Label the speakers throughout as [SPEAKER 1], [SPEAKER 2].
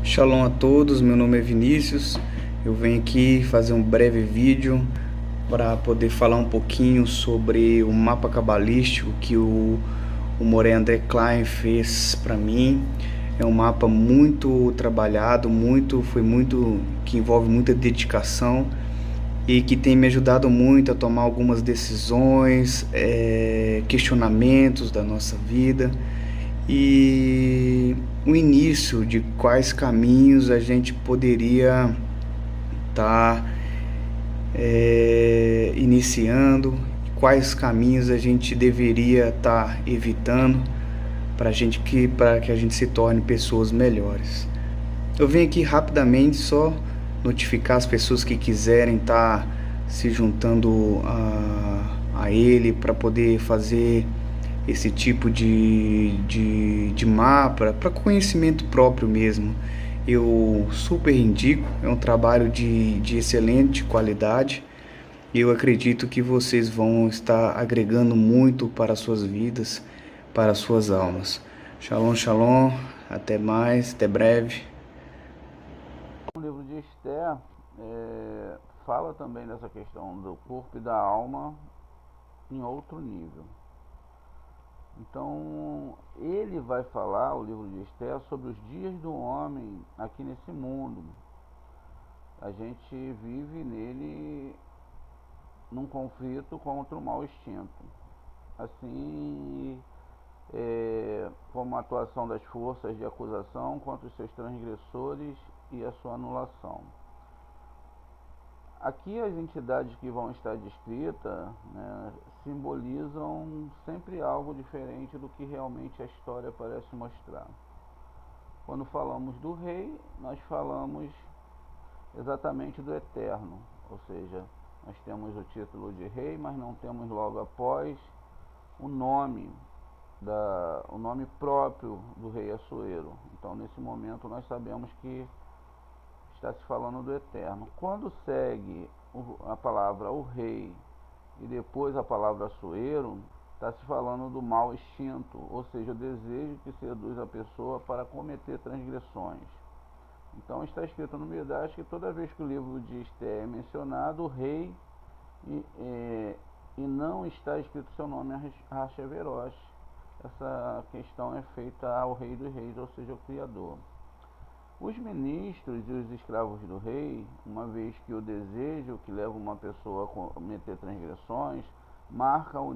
[SPEAKER 1] Shalom a todos, meu nome é Vinícius. Eu venho aqui fazer um breve vídeo para poder falar um pouquinho sobre o mapa cabalístico que o Moré André Klein fez para mim. É um mapa muito trabalhado, que envolve muita dedicação e que tem me ajudado muito a tomar algumas decisões, questionamentos da nossa vida e o início de quais caminhos a gente poderia estar iniciando, quais caminhos a gente deveria estar evitando para que a gente se torne pessoas melhores. Eu venho aqui rapidamente só notificar as pessoas que quiserem estar se juntando a ele para poder fazer esse tipo de mapa para conhecimento próprio mesmo. Eu super indico, é um trabalho de excelente qualidade e eu acredito que vocês vão estar agregando muito para as suas vidas, para as suas almas. Shalom, shalom, até mais, até breve.
[SPEAKER 2] O livro de Esther fala também dessa questão do corpo e da alma em outro nível. Então, ele vai falar, o livro de Esther, sobre os dias do homem aqui nesse mundo. A gente vive nele num conflito contra o mal instinto. Assim, como a atuação das forças de acusação contra os seus transgressores e a sua anulação. Aqui as entidades que vão estar descritas, né, simbolizam sempre algo diferente do que realmente a história parece mostrar. Quando falamos do rei, nós falamos exatamente do eterno, ou seja, nós temos o título de rei, mas não temos logo após o nome próprio do rei Assuero. Então, nesse momento, nós sabemos que está se falando do eterno. Quando segue a palavra o rei e depois a palavra Assuero, está se falando do mal instinto, ou seja, o desejo que seduz a pessoa para cometer transgressões. Então está escrito no Midrash que toda vez que o livro de Esther é mencionado, o rei e não está escrito seu nome Ahasverosh. Essa questão é feita ao rei dos reis, ou seja, o Criador. Os ministros e os escravos do rei, uma vez que o desejo que leva uma pessoa a cometer transgressões, marca o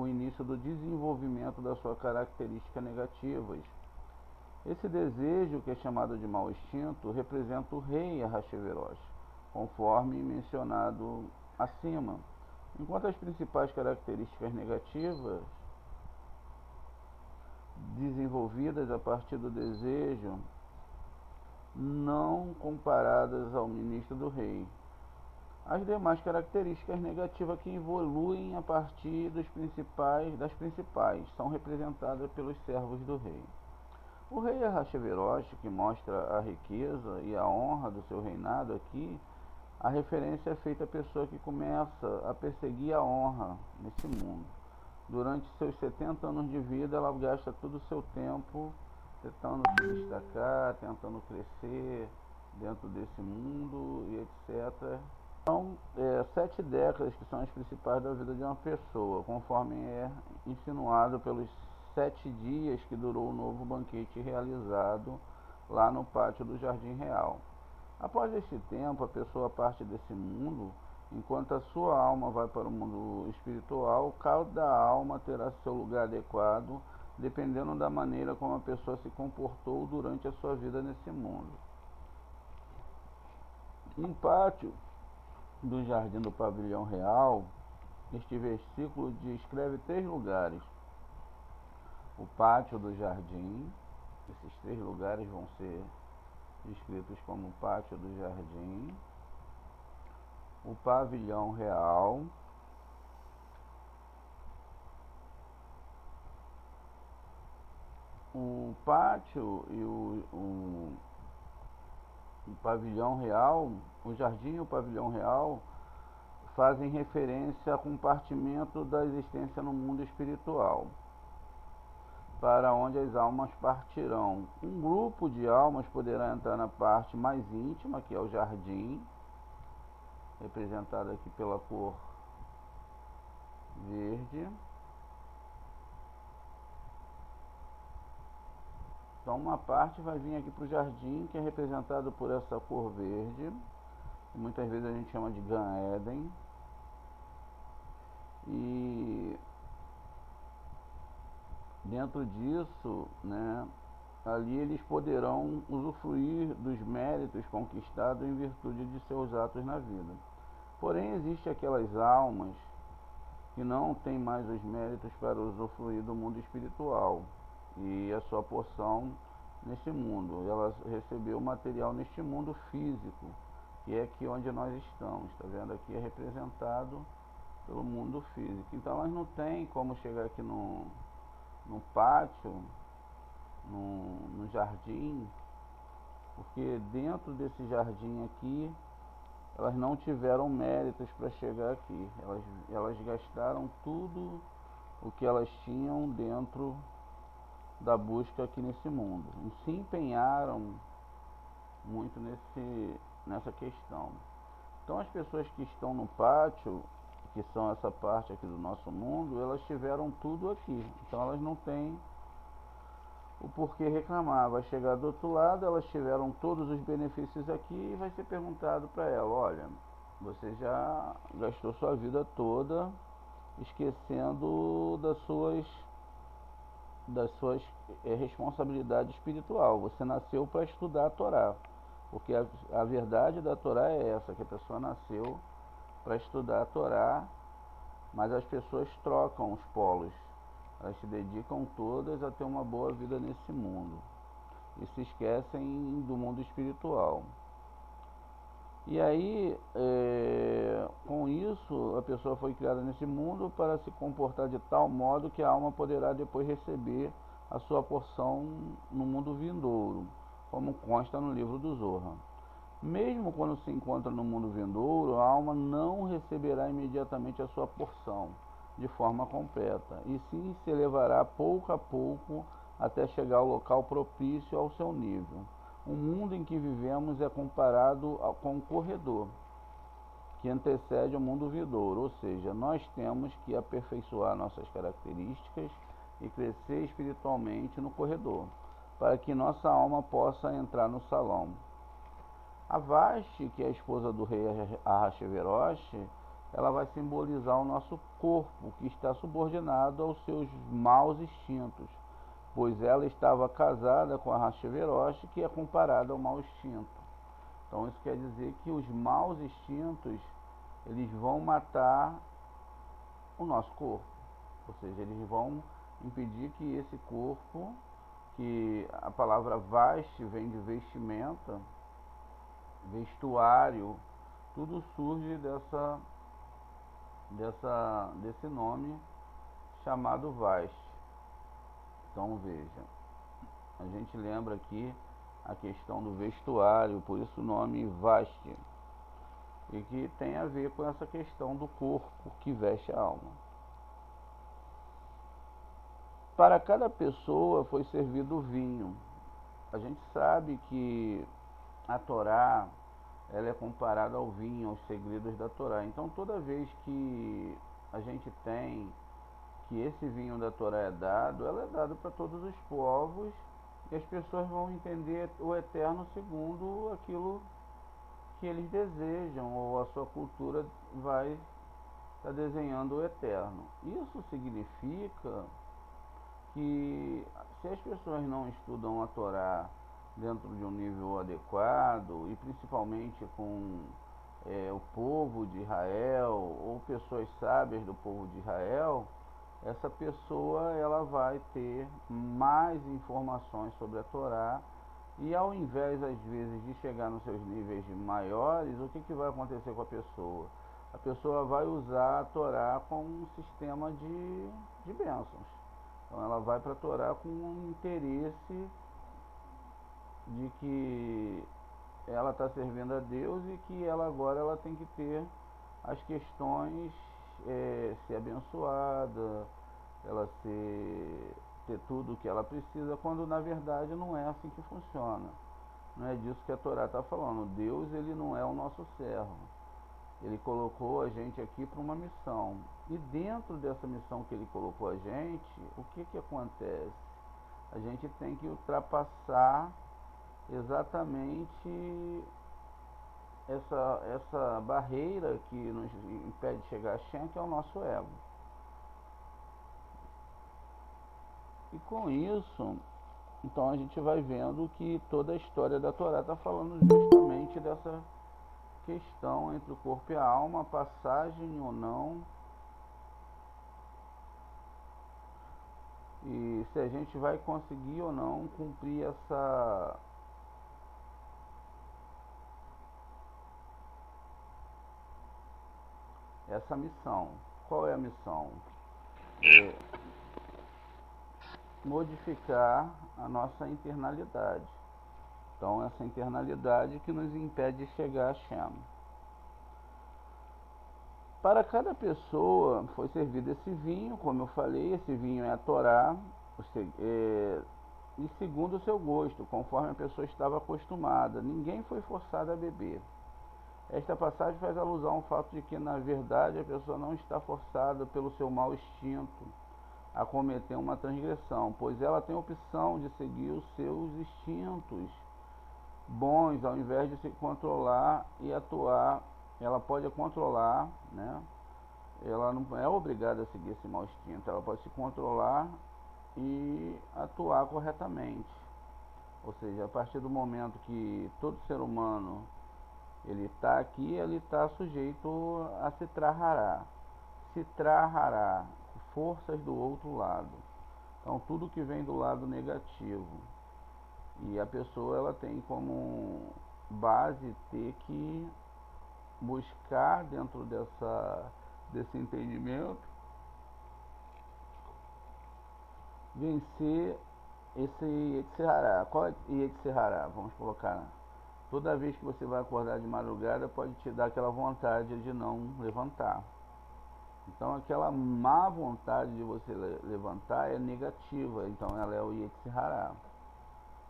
[SPEAKER 2] início do desenvolvimento das suas características negativas. Esse desejo, que é chamado de mau instinto, representa o rei Ahasverosh, conforme mencionado acima, enquanto as principais características negativas desenvolvidas a partir do desejo não comparadas ao ministro do rei. As demais características negativas que evoluem a partir das principais são representadas pelos servos do rei. O rei Ahasverosh, que mostra a riqueza e a honra do seu reinado aqui, a referência é feita à pessoa que começa a perseguir a honra nesse mundo. Durante seus 70 anos de vida, ela gasta todo o seu tempo tentando se destacar, tentando crescer dentro desse mundo e etc. São 7 décadas que são as principais da vida de uma pessoa, conforme é insinuado pelos 7 dias que durou o novo banquete realizado lá no pátio do Jardim Real. Após este tempo, a pessoa parte desse mundo, enquanto a sua alma vai para o mundo espiritual. Cada alma terá seu lugar adequado, dependendo da maneira como a pessoa se comportou durante a sua vida nesse mundo. No pátio do Jardim do Pavilhão Real, este versículo descreve 3 lugares. O pátio do jardim, esses 3 lugares vão ser descritos como pátio do jardim, o pavilhão real, o pátio e o pavilhão real, o jardim e o pavilhão real fazem referência a compartimento da existência no mundo espiritual. para onde as almas partirão. Um grupo de almas poderá entrar na parte mais íntima, que é o jardim, representado aqui pela cor verde. Então uma parte vai vir aqui para o jardim, que é representado por essa cor verde, que muitas vezes a gente chama de Gan Eden. E dentro disso, né, ali eles poderão usufruir dos méritos conquistados em virtude de seus atos na vida. Porém, existem aquelas almas que não têm mais os méritos para usufruir do mundo espiritual e a sua porção neste mundo. Ela recebeu material neste mundo físico, que é aqui onde nós estamos. Está vendo? Aqui é representado pelo mundo físico. Então elas não têm como chegar aqui no pátio, no jardim, porque dentro desse jardim aqui elas não tiveram méritos para chegar aqui. Elas gastaram tudo o que elas tinham dentro da busca aqui nesse mundo e se empenharam muito nessa questão. Então as pessoas que estão no pátio, que são essa parte aqui do nosso mundo, elas tiveram tudo aqui, então elas não têm o porquê reclamar. Vai chegar do outro lado, elas tiveram todos os benefícios aqui e vai ser perguntado para ela: olha, você já gastou sua vida toda esquecendo das suas responsabilidades espiritual. Você nasceu para estudar a Torá, porque a verdade da Torá é essa, que a pessoa nasceu para estudar a Torá, mas as pessoas trocam os polos. Elas se dedicam todas a ter uma boa vida nesse mundo e se esquecem do mundo espiritual. E aí, com isso, a pessoa foi criada nesse mundo para se comportar de tal modo que a alma poderá depois receber a sua porção no mundo vindouro, como consta no livro do Zohar. Mesmo quando se encontra no mundo vindouro, a alma não receberá imediatamente a sua porção de forma completa, e sim se elevará pouco a pouco até chegar ao local propício ao seu nível. O mundo em que vivemos é comparado com um corredor que antecede o mundo vindouro, ou seja, nós temos que aperfeiçoar nossas características e crescer espiritualmente no corredor, para que nossa alma possa entrar no salão. A Vashti, que é a esposa do rei Ahasverosh, ela vai simbolizar o nosso corpo, que está subordinado aos seus maus instintos, pois ela estava casada com Ahasverosh, que é comparado ao mau instinto. Então isso quer dizer que os maus instintos, eles vão matar o nosso corpo, ou seja, eles vão impedir que esse corpo, que a palavra Vashti vem de vestimenta, vestuário, tudo surge desse nome chamado Vashti. Então veja, a gente lembra aqui a questão do vestuário, por isso o nome Vashti, e que tem a ver com essa questão do corpo que veste a alma. Para cada pessoa foi servido vinho. A gente sabe que a Torá, ela é comparada ao vinho, aos segredos da Torá. Então toda vez que a gente tem que esse vinho da Torá é dado, ela é dado para todos os povos, e as pessoas vão entender o eterno segundo aquilo que eles desejam, ou a sua cultura vai estar desenhando o eterno. Isso significa que se as pessoas não estudam a Torá dentro de um nível adequado, e principalmente com o povo de Israel, ou pessoas sábias do povo de Israel, essa pessoa ela vai ter mais informações sobre a Torá, e ao invés às vezes de chegar nos seus níveis maiores, o que vai acontecer com a pessoa? A pessoa vai usar a Torá como um sistema de bênçãos. Então ela vai para a Torá com um interesse de que ela está servindo a Deus e que ela agora ela tem que ter as questões ser abençoada, ela ser ter tudo o que ela precisa, quando na verdade não é assim que funciona. Não é disso que a Torá está falando. Deus, ele não é o nosso servo. Ele colocou a gente aqui para uma missão. E dentro dessa missão que ele colocou a gente, o que que acontece? A gente tem que ultrapassar exatamente essa barreira que nos impede de chegar a Shem, que é o nosso ego. E com isso, então a gente vai vendo que toda a história da Torá está falando justamente dessa questão entre o corpo e a alma, a passagem ou não, e se a gente vai conseguir ou não cumprir essa missão. Qual é a missão? É modificar a nossa internalidade. Então, essa internalidade que nos impede de chegar a Shem. Para cada pessoa foi servido esse vinho, como eu falei, esse vinho é a Torá, e segundo o seu gosto, conforme a pessoa estava acostumada. Ninguém foi forçado a beber. Esta passagem faz alusão ao fato de que, na verdade, a pessoa não está forçada pelo seu mau instinto a cometer uma transgressão, pois ela tem a opção de seguir os seus instintos bons, ao invés de se controlar e atuar. Ela pode controlar, né? Ela não é obrigada a seguir esse mau instinto, ela pode se controlar e atuar corretamente. Ou seja, a partir do momento que todo ser humano ele está aqui, ele está sujeito a se trarrará, forças do outro lado. Então tudo que vem do lado negativo. E a pessoa ela tem como base ter que buscar dentro desse entendimento vencer esse Yetzirará. Qual é Yetzirará? Vamos colocar. Toda vez que você vai acordar de madrugada, pode te dar aquela vontade de não levantar. Então aquela má vontade de você levantar é negativa, então ela é o Yetzirará.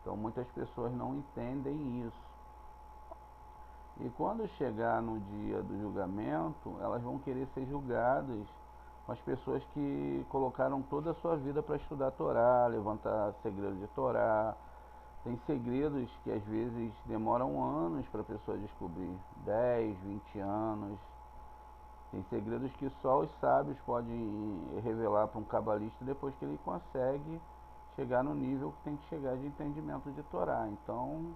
[SPEAKER 2] Então muitas pessoas não entendem isso. E quando chegar no dia do julgamento, elas vão querer ser julgadas com as pessoas que colocaram toda a sua vida para estudar a Torá, levantar segredos de Torá. Tem segredos que às vezes demoram anos para a pessoa descobrir, 10, 20 anos. Tem segredos que só os sábios podem revelar para um cabalista depois que ele consegue chegar no nível que tem que chegar de entendimento de Torá. Então,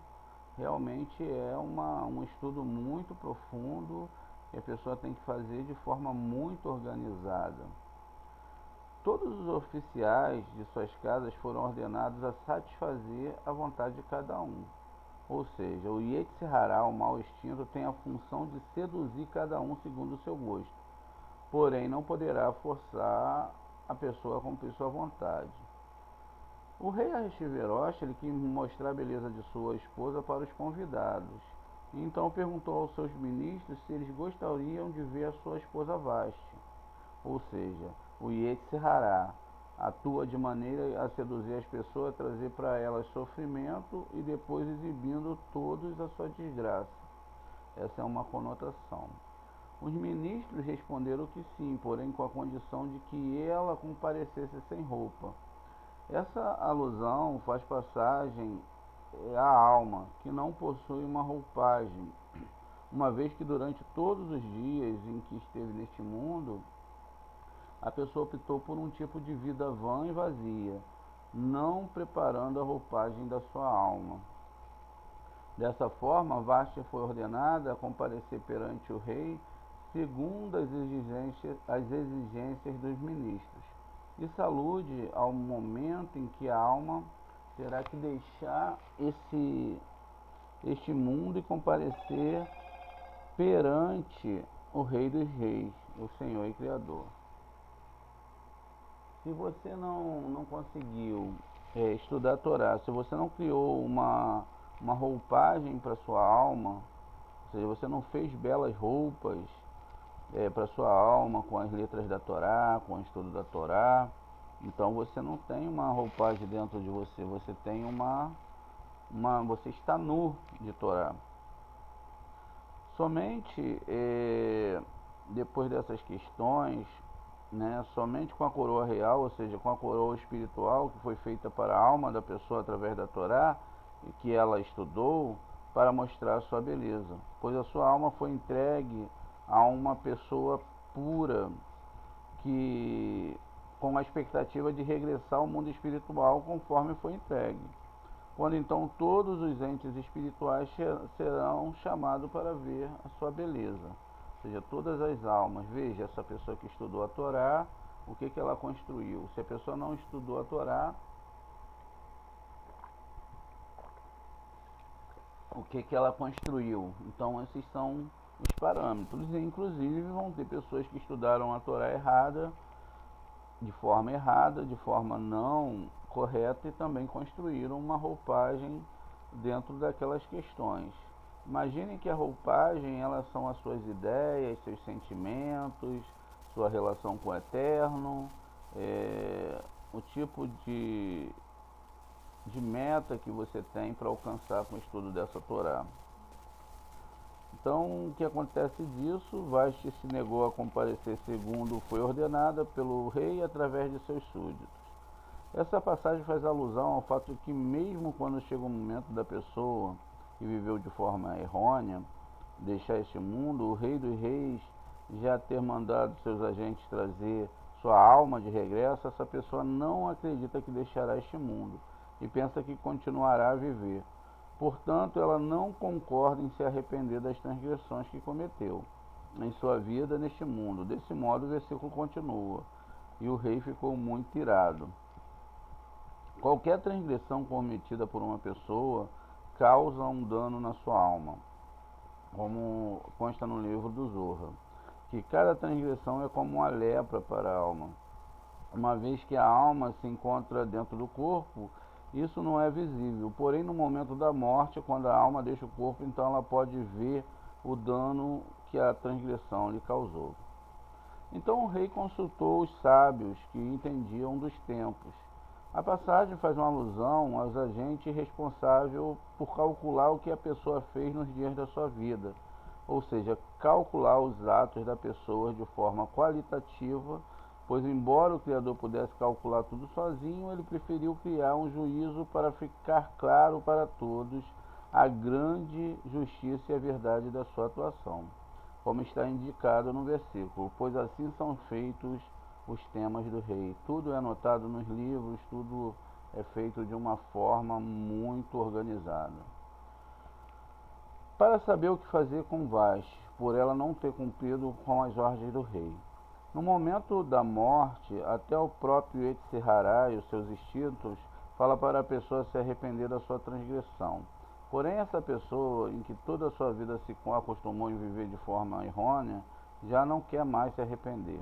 [SPEAKER 2] realmente é um estudo muito profundo que a pessoa tem que fazer de forma muito organizada. Todos os oficiais de suas casas foram ordenados a satisfazer a vontade de cada um. Ou seja, o Yetzirará, o mau instinto, tem a função de seduzir cada um segundo o seu gosto. Porém, não poderá forçar a pessoa a cumprir sua vontade. O rei Ahasverosh, ele quis mostrar a beleza de sua esposa para os convidados. Então perguntou aos seus ministros se eles gostariam de ver a sua esposa Vasti. Ou seja, o Yetzirará atua de maneira a seduzir as pessoas, a trazer para elas sofrimento e depois exibindo todos a sua desgraça. Essa é uma conotação. Os ministros responderam que sim, porém com a condição de que ela comparecesse sem roupa. Essa alusão faz passagem à alma, que não possui uma roupagem, uma vez que durante todos os dias em que esteve neste mundo, a pessoa optou por um tipo de vida vã e vazia, não preparando a roupagem da sua alma. Dessa forma, Vashti foi ordenada a comparecer perante o rei segundo as exigências dos ministros. Isso alude ao momento em que a alma terá que deixar este mundo e comparecer perante o Rei dos Reis, o Senhor e Criador. Se você não conseguiu estudar a Torá, se você não criou uma roupagem para sua alma, ou seja, você não fez belas roupas para sua alma com as letras da Torá, com o estudo da Torá, Então você não tem uma roupagem dentro de você, você tem você está nu de Torá. Somente depois dessas questões, né, somente com a coroa real, ou seja, com a coroa espiritual que foi feita para a alma da pessoa através da Torá, e que ela estudou para mostrar a sua beleza, pois a sua alma foi entregue a uma pessoa pura, que com a expectativa de regressar ao mundo espiritual conforme foi entregue. Quando então todos os entes espirituais serão chamados para ver a sua beleza. Ou seja, todas as almas. Veja, essa pessoa que estudou a Torá, o que ela construiu. Se a pessoa não estudou a Torá, o que ela construiu. Então esses são os parâmetros. E, inclusive vão ter pessoas que estudaram a Torá errada, de forma não correta, e também construíram uma roupagem dentro daquelas questões. Imaginem que a roupagem, elas são as suas ideias, seus sentimentos, sua relação com o Eterno, o tipo de meta que você tem para alcançar com o estudo dessa Torá. Então, o que acontece disso? Vashti se negou a comparecer segundo foi ordenada pelo rei através de seus súditos. Essa passagem faz alusão ao fato de que mesmo quando chega o momento da pessoa que viveu de forma errônea deixar este mundo, o rei dos reis já ter mandado seus agentes trazer sua alma de regresso, essa pessoa não acredita que deixará este mundo e pensa que continuará a viver. Portanto, ela não concorda em se arrepender das transgressões que cometeu em sua vida neste mundo. Desse modo, o versículo continua: e o rei ficou muito irado. Qualquer transgressão cometida por uma pessoa causa um dano na sua alma, como consta no livro do Zohar, que cada transgressão é como uma lepra para a alma. Uma vez que a alma se encontra dentro do corpo, isso não é visível. Porém, no momento da morte, quando a alma deixa o corpo, então ela pode ver o dano que a transgressão lhe causou. Então o rei consultou os sábios que entendiam dos tempos. A passagem faz uma alusão aos agentes responsáveis por calcular o que a pessoa fez nos dias da sua vida, ou seja, calcular os atos da pessoa de forma qualitativa, pois embora o Criador pudesse calcular tudo sozinho, ele preferiu criar um juízo para ficar claro para todos a grande justiça e a verdade da sua atuação, como está indicado no versículo, pois assim são feitos os temas do rei. Tudo é anotado nos livros, tudo é feito de uma forma muito organizada. Para saber o que fazer com Vashti, por ela não ter cumprido com as ordens do rei. No momento da morte, até o próprio Yetzirará e os seus instintos fala para a pessoa se arrepender da sua transgressão. Porém, essa pessoa, em que toda a sua vida se acostumou em viver de forma errônea, já não quer mais se arrepender.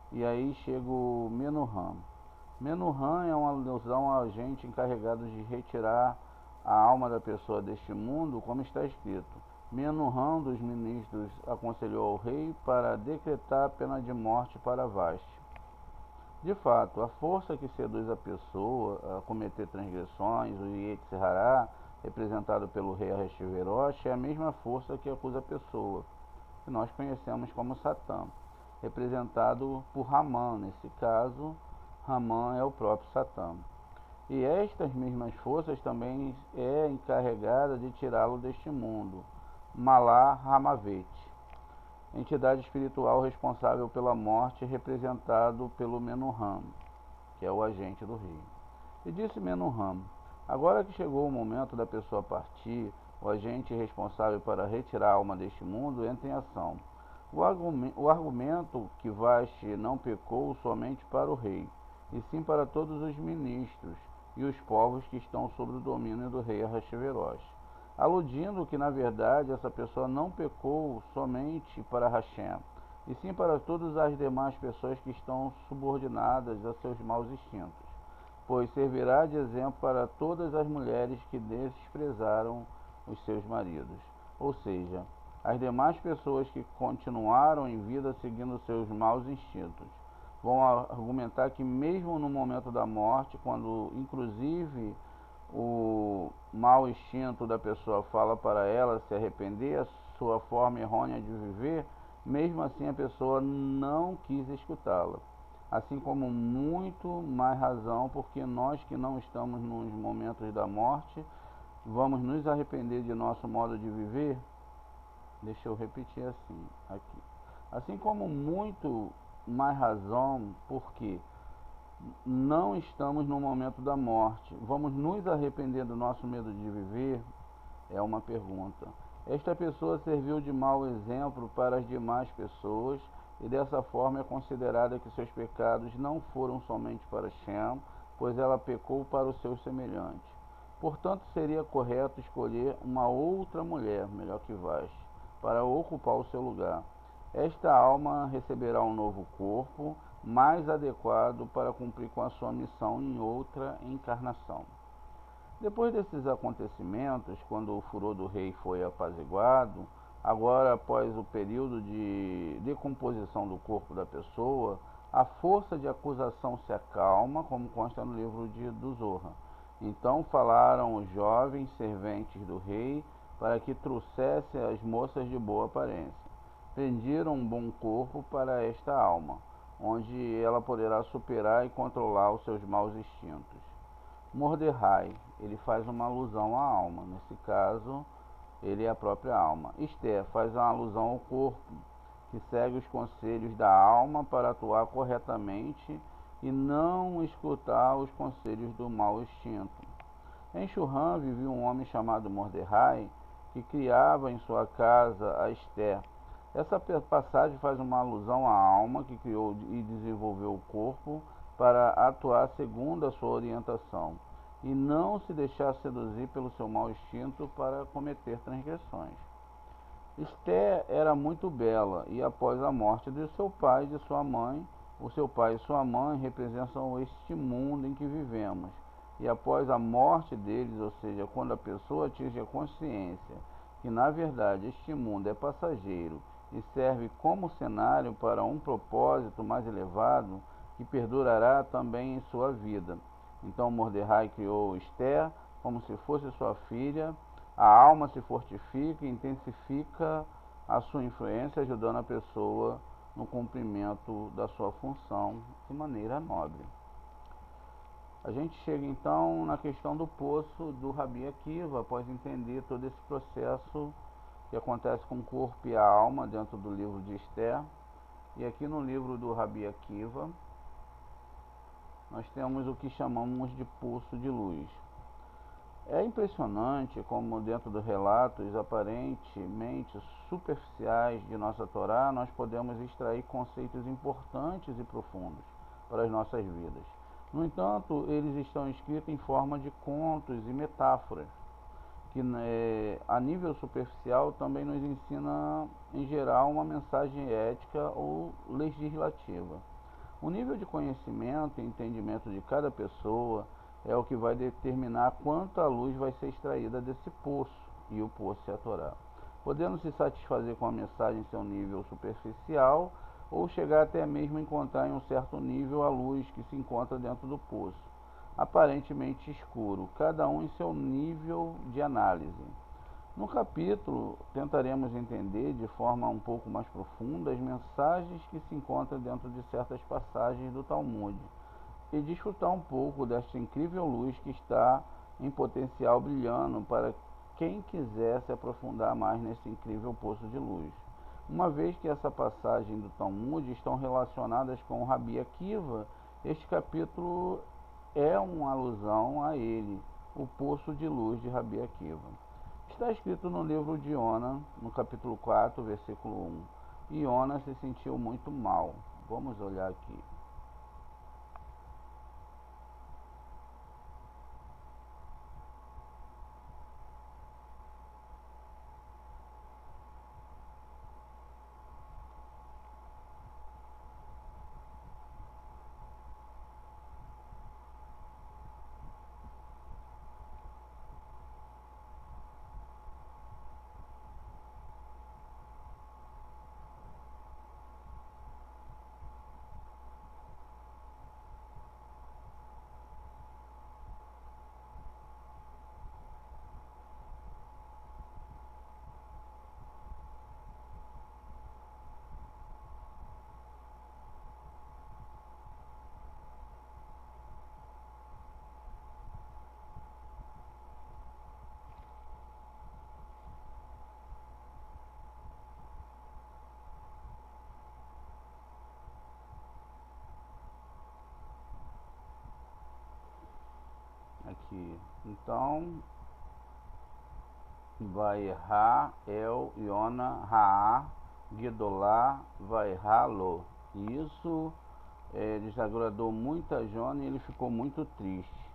[SPEAKER 2] E aí chega o Menuham. Menuham é uma alusão ao agente encarregado de retirar a alma da pessoa deste mundo, como está escrito. Menuham dos ministros aconselhou ao rei para decretar a pena de morte para Vashti. De fato, a força que seduz a pessoa a cometer transgressões, o Yetzirará, representado pelo rei Ahasverosh, é a mesma força que acusa a pessoa, que nós conhecemos como Satã, representado por Ramã. Nesse caso, Ramã é o próprio Satã. E estas mesmas forças também é encarregada de tirá-lo deste mundo, Malá Hamavet, entidade espiritual responsável pela morte, representado pelo Menuham, que é o agente do rei. E disse Menuham: agora que chegou o momento da pessoa partir, o agente responsável para retirar a alma deste mundo entra em ação. O argumento que Vashti não pecou somente para o rei, e sim para todos os ministros e os povos que estão sob o domínio do rei Ahasverosh, aludindo que, na verdade, essa pessoa não pecou somente para Hashem, e sim para todas as demais pessoas que estão subordinadas a seus maus instintos, pois servirá de exemplo para todas as mulheres que desprezaram os seus maridos, ou seja, as demais pessoas que continuaram em vida seguindo seus maus instintos. vão argumentar que mesmo no momento da morte, quando inclusive o mau instinto da pessoa fala para ela se arrepender, a sua forma errônea de viver, mesmo assim a pessoa não quis escutá-la. Assim como muito mais razão, porque nós que não estamos nos momentos da morte, vamos nos arrepender de nosso modo de viver? Deixa eu repetir assim, aqui. Assim como muito mais razão, porque não estamos no momento da morte, vamos nos arrepender do nosso medo de viver? É uma pergunta. Esta pessoa serviu de mau exemplo para as demais pessoas e dessa forma é considerada que seus pecados não foram somente para Shem, pois ela pecou para os seus semelhantes. Portanto, seria correto escolher uma outra mulher, melhor que Vashti, para ocupar o seu lugar. Esta alma receberá um novo corpo, mais adequado para cumprir com a sua missão em outra encarnação. Depois desses acontecimentos, quando o furor do rei foi apaziguado, agora após o período de decomposição do corpo da pessoa, a força de acusação se acalma, como consta no livro do Zohar. Então falaram os jovens serventes do rei para que trouxesse as moças de boa aparência. Prenderam um bom corpo para esta alma, onde ela poderá superar e controlar os seus maus instintos. Mordecai, ele faz uma alusão à alma, nesse caso, ele é a própria alma. Esther faz uma alusão ao corpo, que segue os conselhos da alma para atuar corretamente e não escutar os conselhos do mau instinto. Em Shurã vivia um homem chamado Mordecai, que criava em sua casa a Esther. Essa passagem faz uma alusão à alma que criou e desenvolveu o corpo para atuar segundo a sua orientação e não se deixar seduzir pelo seu mau instinto para cometer transgressões. Esther era muito bela e após a morte de seu pai e de sua mãe, o seu pai e sua mãe representam este mundo em que vivemos. E após a morte deles, ou seja, quando a pessoa atinge a consciência que na verdade este mundo é passageiro e serve como cenário para um propósito mais elevado que perdurará também em sua vida. Então Mordecai criou Esther como se fosse sua filha. A alma se fortifica e intensifica a sua influência, ajudando a pessoa no cumprimento da sua função de maneira nobre. A gente chega então na questão do poço do Rabi Akiva, após entender todo esse processo que acontece com o corpo e a alma dentro do livro de Esther. E aqui no livro do Rabi Akiva, nós temos o que chamamos de poço de luz. É impressionante como dentro dos relatos aparentemente superficiais de nossa Torá, nós podemos extrair conceitos importantes e profundos para as nossas vidas. No entanto, eles estão escritos em forma de contos e metáforas, que a nível superficial também nos ensina em geral uma mensagem ética ou legislativa. O nível de conhecimento e entendimento de cada pessoa é o que vai determinar quanta luz vai ser extraída desse poço, e o poço é a Torá. Podendo se satisfazer com a mensagem em seu nível superficial, ou chegar até mesmo a encontrar em um certo nível a luz que se encontra dentro do poço, aparentemente escuro, cada um em seu nível de análise. No capítulo, tentaremos entender de forma um pouco mais profunda as mensagens que se encontram dentro de certas passagens do Talmud e desfrutar um pouco desta incrível luz que está em potencial brilhando para quem quiser se aprofundar mais nesse incrível poço de luz. Uma vez que essa passagem do Talmud estão relacionadas com o Rabi Akiva, este capítulo é uma alusão a ele, o poço de luz de Rabi Akiva. Está escrito no livro de Iona, no capítulo 4, versículo 1. Iona se sentiu muito mal. Vamos olhar aqui. aqui. Então, vai Ra, El, Yona, Ra, Gedolá, vai Ra-lo. Isso desagradou muito a Jona e ele ficou muito triste.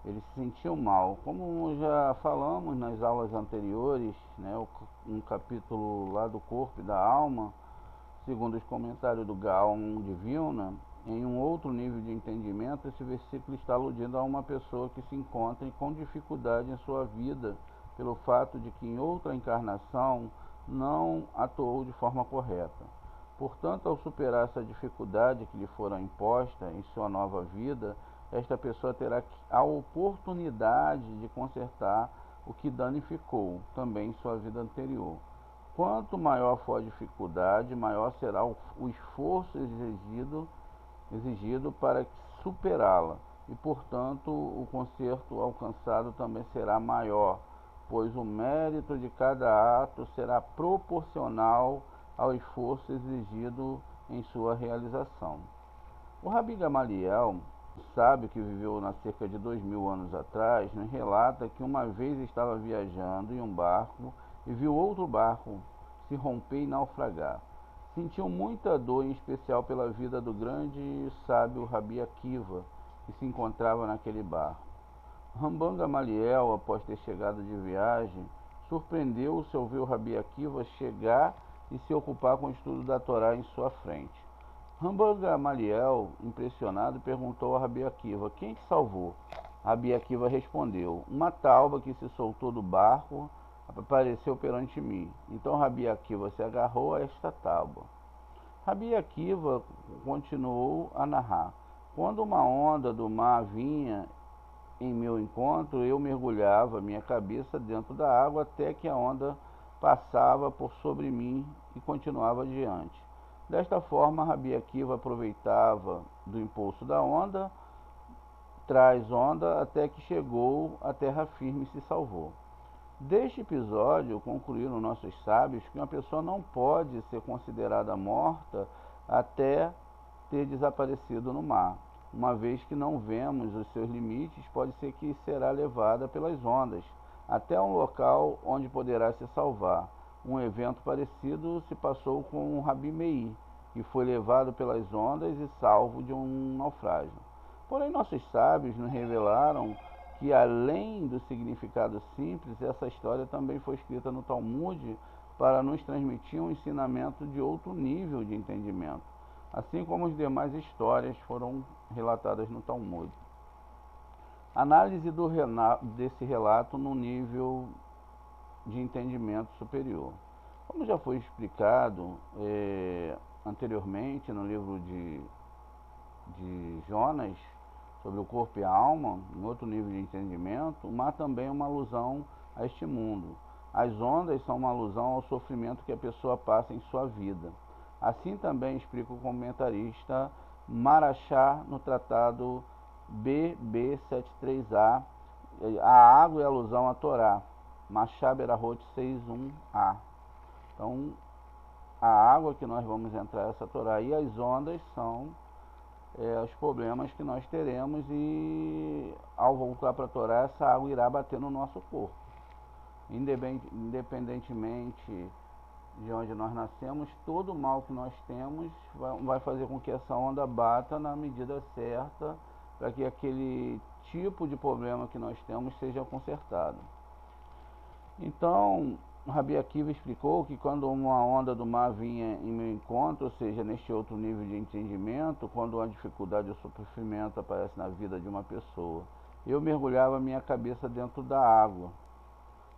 [SPEAKER 2] Ele se sentiu mal. Como já falamos nas aulas anteriores, né, um capítulo lá do corpo e da alma, segundo os comentários do Gaon de Vilna, em um outro nível de entendimento, esse versículo está aludindo a uma pessoa que se encontra com dificuldade em sua vida, pelo fato de que em outra encarnação não atuou de forma correta. Portanto, ao superar essa dificuldade que lhe fora imposta em sua nova vida, esta pessoa terá a oportunidade de consertar o que danificou também em sua vida anterior. Quanto maior for a dificuldade, maior será o esforço exigido para superá-la, e portanto o conserto alcançado também será maior, pois o mérito de cada ato será proporcional ao esforço exigido em sua realização. O Rabi Gamaliel, sábio que viveu há cerca de 2000 anos atrás, nos relata que uma vez estava viajando em um barco e viu outro barco se romper e naufragar. Sentiu muita dor, em especial pela vida do grande sábio Rabi Akiva, que se encontrava naquele barco. Ramban Gamaliel, após ter chegado de viagem, surpreendeu-se ao ver o Rabi Akiva chegar e se ocupar com o estudo da Torá em sua frente. Ramban Gamaliel, impressionado, perguntou a Rabi Akiva: quem te salvou? Rabi Akiva respondeu: uma tauba que se soltou do barco apareceu perante mim. Então Rabi Akiva se agarrou a esta tábua. Rabi Akiva continuou a narrar: quando uma onda do mar vinha em meu encontro, eu mergulhava minha cabeça dentro da água até que a onda passava por sobre mim e continuava adiante. Desta forma, Rabi Akiva aproveitava do impulso da onda, traz onda, até que chegou à terra firme e se salvou. Deste episódio, concluíram nossos sábios que uma pessoa não pode ser considerada morta até ter desaparecido no mar. Uma vez que não vemos os seus limites, pode ser que será levada pelas ondas até um local onde poderá se salvar. Um evento parecido se passou com o Rabi Meir, que foi levado pelas ondas e salvo de um naufrágio. Porém, nossos sábios nos revelaram que, além do significado simples, essa história também foi escrita no Talmud para nos transmitir um ensinamento de outro nível de entendimento, assim como as demais histórias foram relatadas no Talmud. Análise desse relato no nível de entendimento superior. Como já foi explicado anteriormente no livro de Jonas, sobre o corpo e a alma, em outro nível de entendimento, o mar também é uma alusão a este mundo. As ondas são uma alusão ao sofrimento que a pessoa passa em sua vida. Assim também explica o comentarista Marachá no tratado BB73A. A água é alusão à Torá, Machá Berahot 6.1a. Então, a água que nós vamos entrar é essa Torá, e as ondas são os problemas que nós teremos, e ao voltar para a Torá, essa água irá bater no nosso corpo. Independentemente de onde nós nascemos, todo o mal que nós temos vai fazer com que essa onda bata na medida certa, para que aquele tipo de problema que nós temos seja consertado. Então, Rabi Akiva explicou que quando uma onda do mar vinha em meu encontro, ou seja, neste outro nível de entendimento, quando uma dificuldade ou sofrimento aparece na vida de uma pessoa, eu mergulhava minha cabeça dentro da água.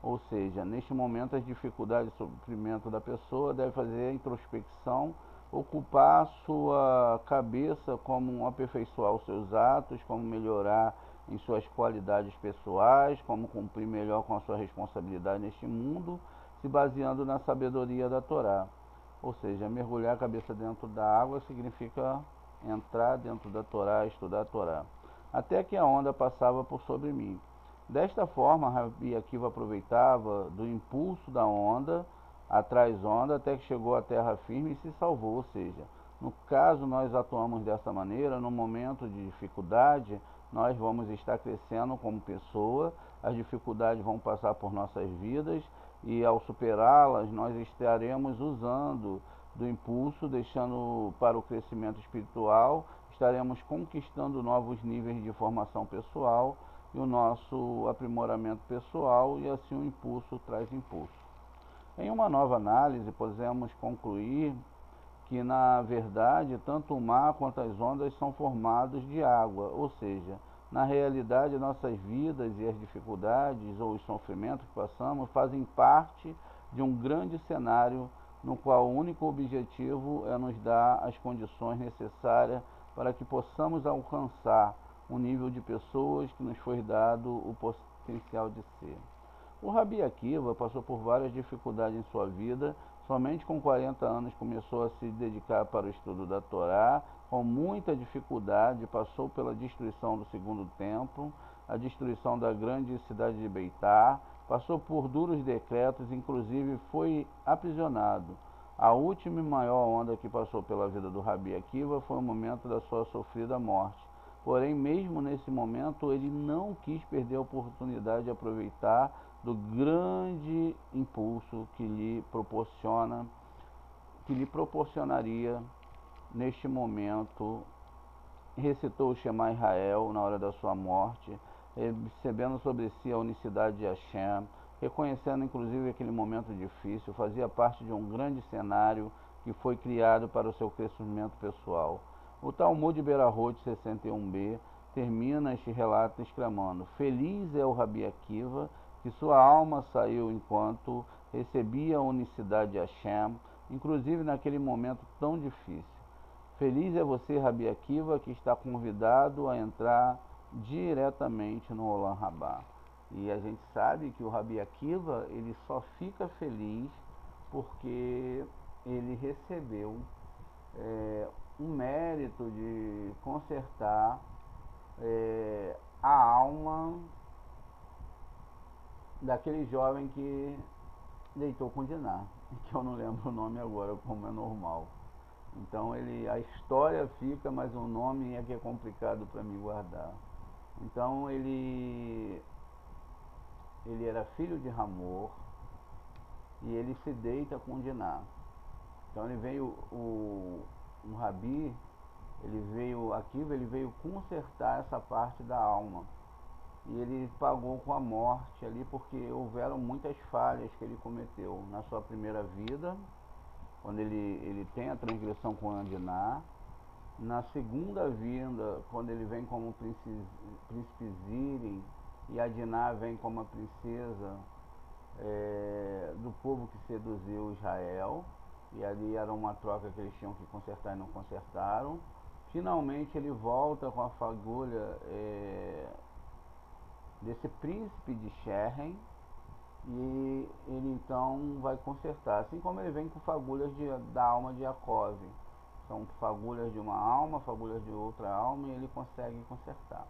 [SPEAKER 2] Ou seja, neste momento as dificuldades e sofrimento da pessoa deve fazer a introspecção, ocupar a sua cabeça como aperfeiçoar os seus atos, como melhorar em suas qualidades pessoais, como cumprir melhor com a sua responsabilidade neste mundo, se baseando na sabedoria da Torá. Ou seja, mergulhar a cabeça dentro da água significa entrar dentro da Torá, estudar a Torá, até que a onda passava por sobre mim. Desta forma, Rabi Akiva aproveitava do impulso da onda, atrás onda, até que chegou à terra firme e se salvou. Ou seja, no caso nós atuamos dessa maneira, no momento de dificuldade, nós vamos estar crescendo como pessoa, as dificuldades vão passar por nossas vidas e ao superá-las nós estaremos usando do impulso, deixando para o crescimento espiritual, estaremos conquistando novos níveis de formação pessoal e o nosso aprimoramento pessoal, e assim o impulso traz impulso. Em uma nova análise, podemos concluir que, na verdade, tanto o mar quanto as ondas são formados de água, ou seja, na realidade, nossas vidas e as dificuldades ou os sofrimentos que passamos fazem parte de um grande cenário no qual o único objetivo é nos dar as condições necessárias para que possamos alcançar um nível de pessoas que nos foi dado o potencial de ser. O Rabi Akiva passou por várias dificuldades em sua vida. Somente com 40 anos começou a se dedicar para o estudo da Torá. Com muita dificuldade passou pela destruição do segundo templo, a destruição da grande cidade de Beitar, passou por duros decretos, inclusive foi aprisionado. A última e maior onda que passou pela vida do Rabi Akiva foi o momento da sua sofrida morte. Porém, mesmo nesse momento, ele não quis perder a oportunidade de aproveitar do grande impulso que lhe proporcionaria neste momento. Recitou o Shema Israel na hora da sua morte, recebendo sobre si a unicidade de Hashem, reconhecendo inclusive aquele momento difícil, fazia parte de um grande cenário que foi criado para o seu crescimento pessoal. O Talmud Berahot 61b termina este relato exclamando: feliz é o Rabi Akiva, que sua alma saiu enquanto recebia a unicidade de Hashem, inclusive naquele momento tão difícil. Feliz é você, Rabi Akiva, que está convidado a entrar diretamente no Olam Rabá. E a gente sabe que o Rabi Akiva, ele só fica feliz porque ele recebeu um mérito de consertar a alma daquele jovem que deitou com Diná, que eu não lembro o nome agora, como é normal. Então a história fica, mas o nome é que é complicado para mim guardar. Então ele era filho de Hamor e ele se deita com Diná. Então ele veio, um Rabi, ele veio consertar essa parte da alma. E ele pagou com a morte ali, porque houveram muitas falhas que ele cometeu na sua primeira vida, quando ele tem a transgressão com Diná. Na segunda vinda, quando ele vem como príncipe Zirin, e a Diná vem como a princesa do povo que seduziu Israel, e ali era uma troca que eles tinham que consertar e não consertaram. Finalmente ele volta com a fagulha desse príncipe de Sherem, e ele então vai consertar, assim como ele vem com fagulhas da alma de Yaakov. São fagulhas de uma alma, fagulhas de outra alma, e ele consegue consertar.